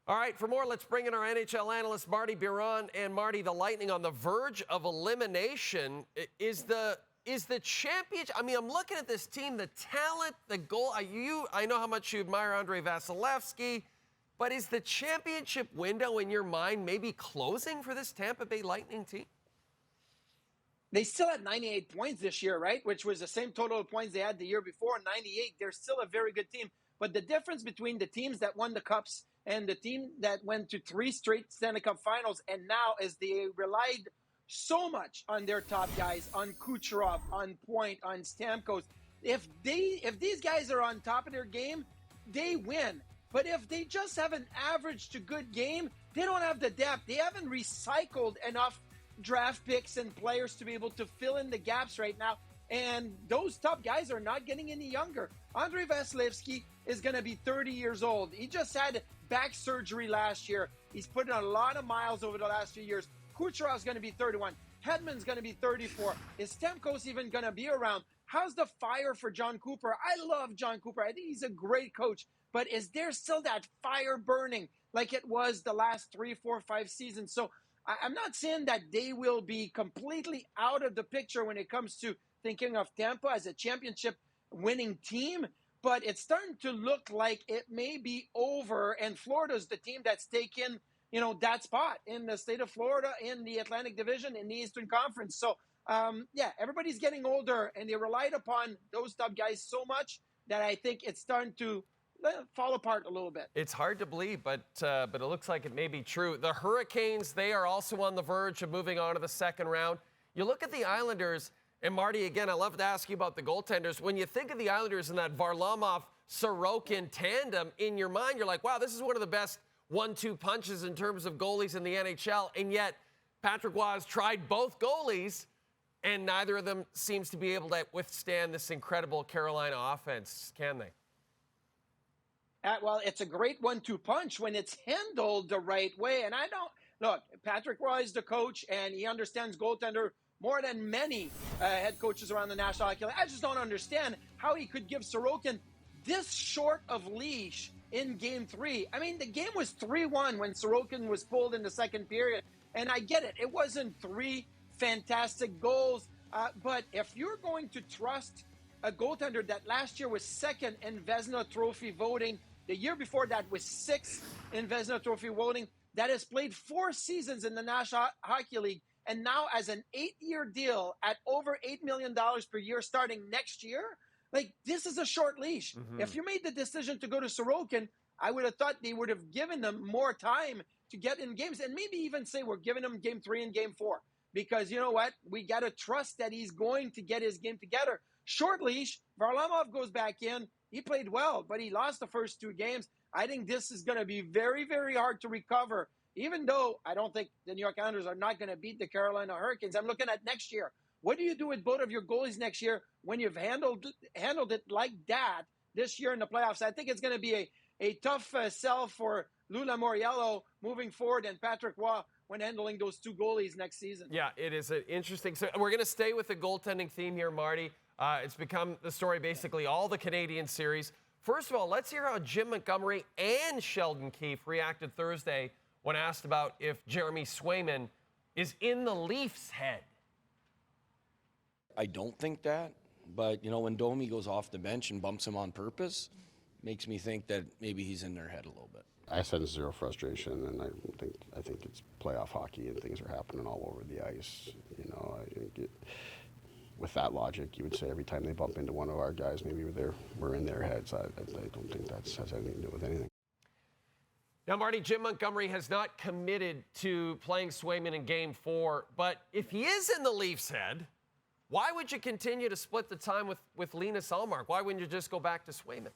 All right, for more, let's bring in our NHL analyst, Martin Biron. And Marty, the Lightning on the verge of elimination. Is the championship? I mean, I'm looking at this team, the talent, the goal. I know how much you admire Andrei Vasilevsky, but is the championship window in your mind maybe closing for this Tampa Bay Lightning team? They still had 98 points this year, right? Which was the same total of points they had the year before, 98. They're still a very good team. But the difference between the teams that won the Cups and the team that went to 3 straight Stanley Cup finals and now is they relied so much on their top guys, on Kucherov, on Point, on Stamkos. If these guys are on top of their game, they win. But if they just have an average to good game, they don't have the depth. They haven't recycled enough draft picks and players to be able to fill in the gaps right now. And those top guys are not getting any younger. Andrei Vasilevsky is going to be 30 years old. He just had back surgery last year. He's put in a lot of miles over the last few years. Kucherov's going to be 31. Hedman's going to be 34. Is Stamkos even going to be around? How's the fire for John Cooper? I love John Cooper. I think he's a great coach. But is there still that fire burning like it was the last 3, 4, 5 seasons? So I'm not saying that they will be completely out of the picture when it comes to thinking of Tampa as a championship winning team, but it's starting to look like it may be over, and Florida's the team that's taken, that spot in the state of Florida, in the Atlantic Division, in the Eastern Conference. So, everybody's getting older, and they relied upon those top guys so much that I think it's starting to fall apart a little bit. It's hard to believe, but it looks like it may be true. The Hurricanes, they are also on the verge of moving on to the second round. You look at the Islanders, and Marty, again, I love to ask you about the goaltenders. When you think of the Islanders and that Varlamov-Sorokin tandem, in your mind, you're like, wow, this is one of the best 1-2 punches in terms of goalies in the NHL. And yet, Patrick Roy has tried both goalies, and neither of them seems to be able to withstand this incredible Carolina offense, can they? Well, it's a great 1-2 punch when it's handled the right way. And Patrick Roy is the coach, and he understands goaltender more than many head coaches around the National Hockey League. I just don't understand how he could give Sorokin this short of leash in Game 3. I mean, the game was 3-1 when Sorokin was pulled in the second period. And I get it. It wasn't 3 fantastic goals. But if you're going to trust a goaltender that last year was second in Vezina Trophy voting, the year before that was 6th in Vezina Trophy voting, that has played 4 seasons in the National Hockey League, and now as an 8-year deal at over $8 million per year starting next year, this is a short leash. Mm-hmm. If you made the decision to go to Sorokin, I would have thought they would have given them more time to get in games and maybe even say we're giving them Game 3 and Game 4. Because you know what? We got to trust that he's going to get his game together. Short leash, Varlamov goes back in. He played well, but he lost the first 2 games. I think this is going to be very, very hard to recover. Even though I don't think the New York Islanders are not going to beat the Carolina Hurricanes, I'm looking at next year. What do you do with both of your goalies next year when you've handled it like that this year in the playoffs? I think it's going to be a tough sell for Lou Lamoriello moving forward and Patrick Roy when handling those 2 goalies next season. Yeah, it is an interesting. So we're going to stay with the goaltending theme here, Marty. It's become the story basically all the Canadian series. First of all, let's hear how Jim Montgomery and Sheldon Keefe reacted Thursday when asked about if Jeremy Swayman is in the Leafs' head. I don't think that, but, when Domi goes off the bench and bumps him on purpose, makes me think that maybe he's in their head a little bit. I sense zero frustration, and I think it's playoff hockey and things are happening all over the ice. I think with that logic, you would say every time they bump into one of our guys, maybe we're in their heads. I don't think that has anything to do with anything. Now, Marty, Jim Montgomery has not committed to playing Swayman in Game 4, but if he is in the Leafs' head, why would you continue to split the time with Linus Ullmark? Why wouldn't you just go back to Swayman?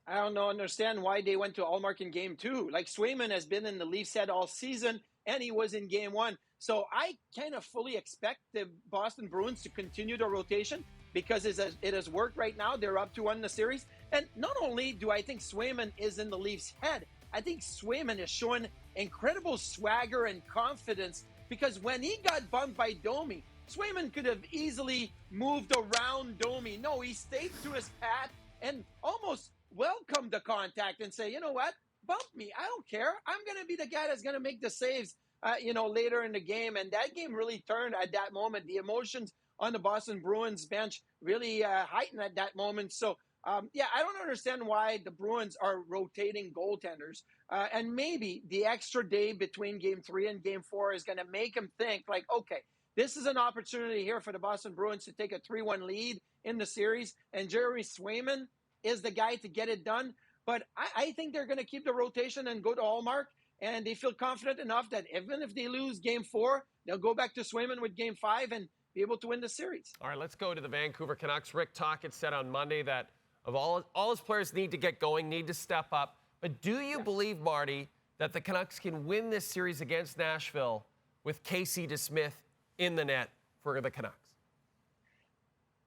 I don't understand why they went to Ullmark in Game 2. Swayman has been in the Leafs' head all season, and he was in Game 1. So I kind of fully expect the Boston Bruins to continue the rotation because it has worked right now. They're up to 1 in the series. And not only do I think Swayman is in the Leafs' head, I think Swayman is showing incredible swagger and confidence because when he got bumped by Domi, Swayman could have easily moved around Domi. No, he stayed to his pad and almost welcomed the contact and say, you know what? bump me. I don't care. I'm going to be the guy that's going to make the saves, later in the game. And that game really turned at that moment. The emotions on the Boston Bruins bench really heightened at that moment. So, I don't understand why the Bruins are rotating goaltenders. And maybe the extra day between game 3 and game 4 is going to make them think like, okay, this is an opportunity here for the Boston Bruins to take a 3-1 lead in the series. And Jeremy Swayman is the guy to get it done. But I think they're going to keep the rotation and go to Hallmark. And they feel confident enough that even if they lose game 4, they'll go back to Swayman with game 5 and be able to win the series. All right, let's go to the Vancouver Canucks. Rick Tocchet said on Monday that of all his players need to get going, need to step up. But do you believe, Marty, that the Canucks can win this series against Nashville with Casey DeSmith in the net for the Canucks?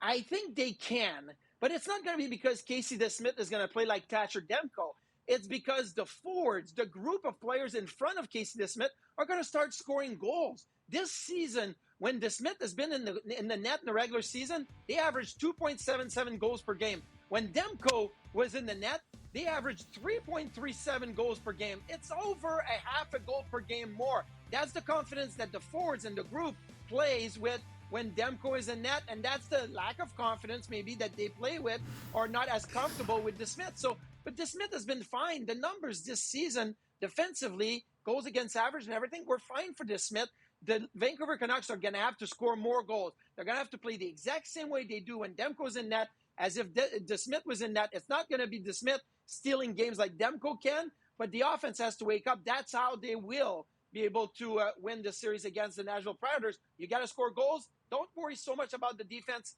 I think they can, but it's not going to be because Casey DeSmith is going to play like Thatcher Demko. It's because the forwards, the group of players in front of Casey DeSmith, are going to start scoring goals. This season, when DeSmith has been in the net in the regular season, they averaged 2.77 goals per game. When Demko was in the net, they averaged 3.37 goals per game. It's over a half a goal per game more. That's the confidence that the forwards and the group plays with when Demko is in net, and that's the lack of confidence maybe that they play with or not as comfortable with DeSmith. But DeSmith has been fine. The numbers this season defensively, goals against average and everything, were fine for DeSmith. The Vancouver Canucks are going to have to score more goals. They're going to have to play the exact same way they do when Demko's in net, as if DeSmith was in net. It's not going to be DeSmith stealing games like Demko can, but the offense has to wake up. That's how they will be able to win the series against the Nashville Predators. You got to score goals. Don't worry so much about the defense.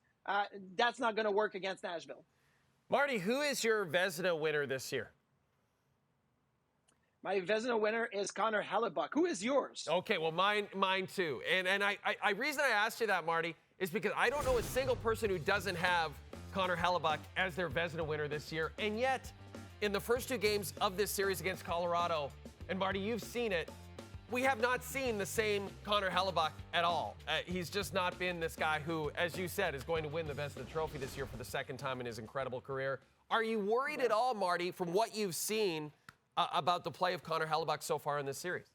That's not going to work against Nashville. Marty, who is your Vezina winner this year? My Vezina winner is Connor Hellebuyck. Who is yours? Okay, well, mine too. And reason I asked you that, Marty, is because I don't know a single person who doesn't have Connor Hellebuyck as their Vezina winner this year. And yet, in the first 2 games of this series against Colorado, and Marty, you've seen it, we have not seen the same Connor Hellebuyck at all. He's just not been this guy who, as you said, is going to win the Vezina Trophy this year for the 2nd time in his incredible career. Are you worried at all, Marty, from what you've seen about the play of Connor Hellebuyck so far in this series?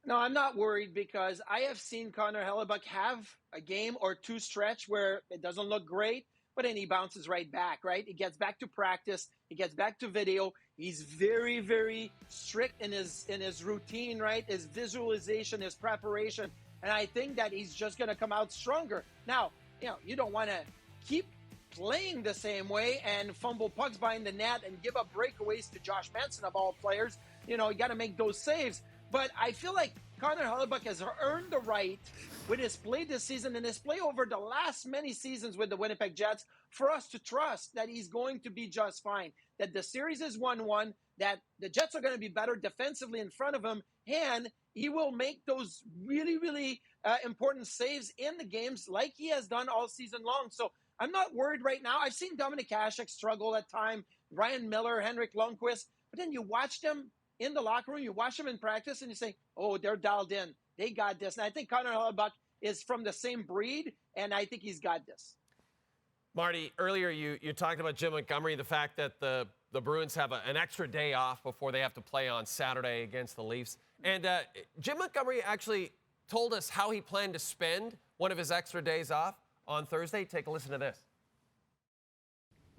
No, I'm not worried because I have seen Connor Hellebuyck have a game or 2 stretch where it doesn't look great, but then he bounces right back, right? He gets back to practice. He gets back to video. He's very, very strict in his routine, right? His visualization, his preparation. And I think that he's just going to come out stronger. Now, you don't want to keep playing the same way and fumble pucks behind the net and give up breakaways to Josh Manson of all players. You got to make those saves. But I feel like Connor Hellebuyck has earned the right with his play this season and his play over the last many seasons with the Winnipeg Jets for us to trust that he's going to be just fine, that the series is 1-1, that the Jets are going to be better defensively in front of him, and he will make those really, really important saves in the games like he has done all season long. So I'm not worried right now. I've seen Dominik Hasek struggle at times, Ryan Miller, Henrik Lundqvist, but then you watch them in the locker room, you watch them in practice, and you say, oh, they're dialed in. They got this. And I think Connor Hellebuyck is from the same breed, and I think he's got this. Marty, earlier you talked about Jim Montgomery, the fact that the Bruins have an extra day off before they have to play on Saturday against the Leafs. And Jim Montgomery actually told us how he planned to spend one of his extra days off on Thursday. Take a listen to this.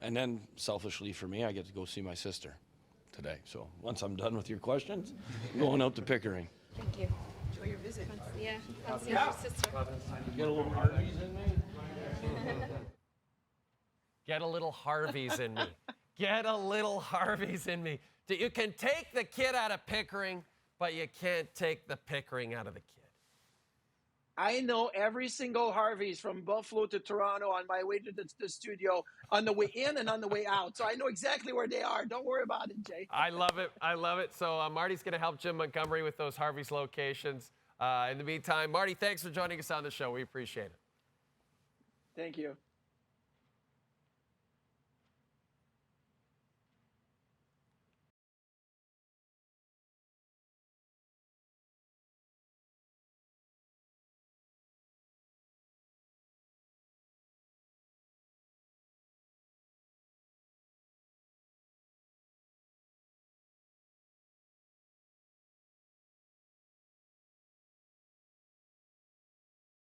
And then, selfishly for me, I get to go see my sister today. So once I'm done with your questions, I'm going out to Pickering. Thank you. Enjoy your visit. Yeah, I'll see your sister. Get a little Harvey's in me? Get a little Harvey's in me. Get a little Harvey's in me. You can take the kid out of Pickering, but you can't take the Pickering out of the kid. I know every single Harvey's from Buffalo to Toronto on my way to the studio, on the way in and on the way out. So I know exactly where they are. Don't worry about it, Jay. I love it. I love it. So Marty's going to help Jim Montgomery with those Harvey's locations. In the meantime, Marty, thanks for joining us on the show. We appreciate it. Thank you.